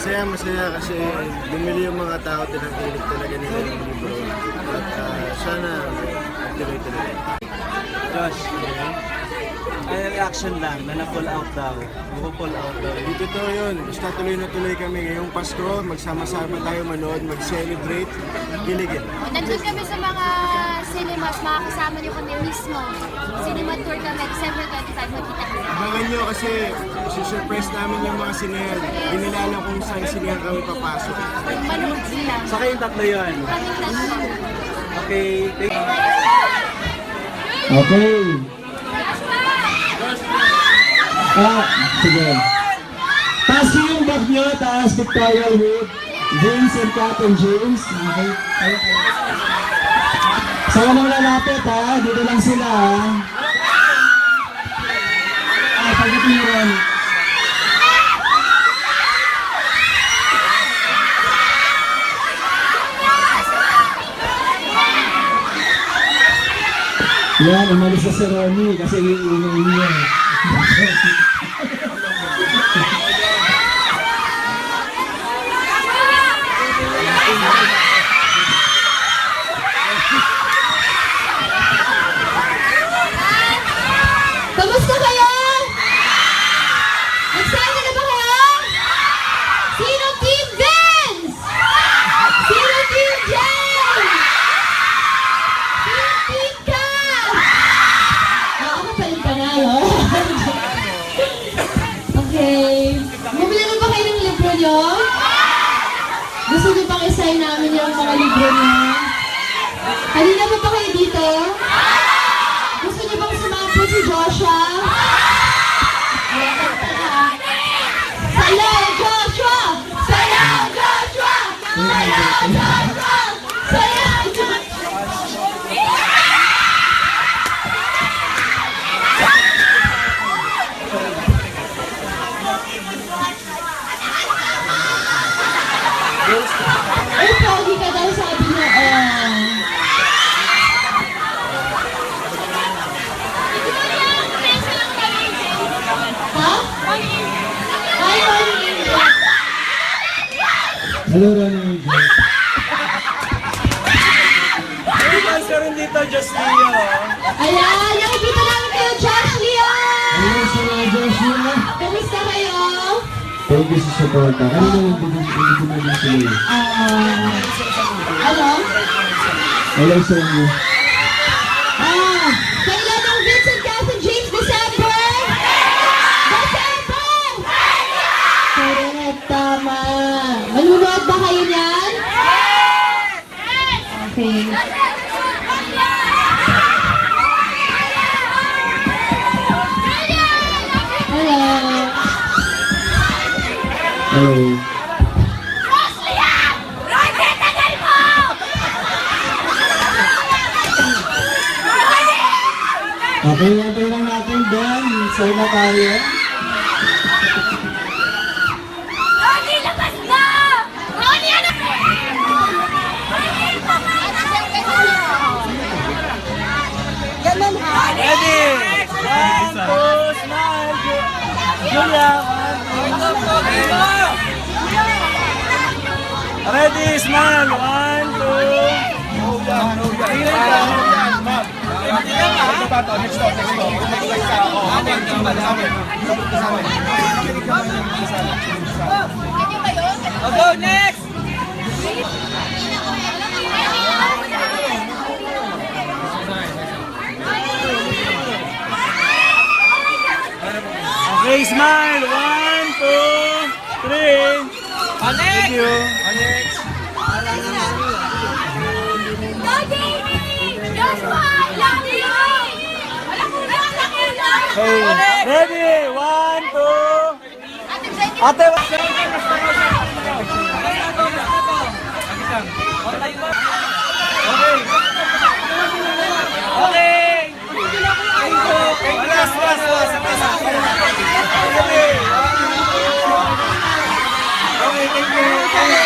Masaya kasi bumili yung mga tao, tinangkilik talaga nila yung libro. At sana tuloy-tuloy. Josh, ay reaction lang na na-pull out daw. Pull out daw. Hindi totoo yun. Basta tuloy na tuloy kami. Ngayong Pasko, magsama-sama tayo manood, mag-celebrate, kiligin. Nandun kami sa mga cinemas, makakasama niyo kami mismo. Cinema tour kami, December 25, magkita kami. Abangan nyo kasi susurprise namin yung mga sinehan. Ginilala kung saan sinehan kami papasok. Manood sila. Sa kayong tatlo yun. Kaming tatlo. Okay, thank you. Okay. Sige. Taas yung bag nyo, taas Victoria with James and Captain James. Okay. Saka nang lalapit ha, dito lang sila ha. Pagkatiran. Yan, umalis na si Ronnie kasi iingay niya. Kamusta kayo? Excited na ba kayo? Sino Team Vince? Sino Team James? Sino Team Cam? Ako palit panalo. Okay. Bumili na ba kayo ng libro nyo? Gusto nyo bang i-sign namin yung mga libro nyo? Kanina pa ba kayo dito? Gusto niyo bang sumampo si Joshua? Sayaw, Joshua! Sayaw, Joshua! Sayaw, Joshua! Sayaw, Joshua! Ay, pogi ka daw sabi niya. Hello Ronnie. Fans ka rin dito, Josh Leo. Ayan, nakikita namin kayo, Josh Leon! Hello sa Joshua. Kamusta kayo? Thank you sa support. Kanina nagbitin na din sila. Ano? Hello sa inyo. Kailan ang Vincent Captain James? December? December! Correct, tama. Manunood ba kayo niyan? Okay. Hello. Hello. Okay, antay lang natin Ben. Sa'yo na tayo. Ronnie, labas na! Ronnie, ano? Ganun ha? Ready? 1, 2, smile. Julia, 1, 2. Ready, smile. 1, 2. Tingnan ka. Go, next! Okay, smile. 1, 2, 3. Thank you. Next. Go, Jamie! Joshua, I love you! Wala ko na lang Okay, ready? 1, 2. Ate, okay. Okay, thank you.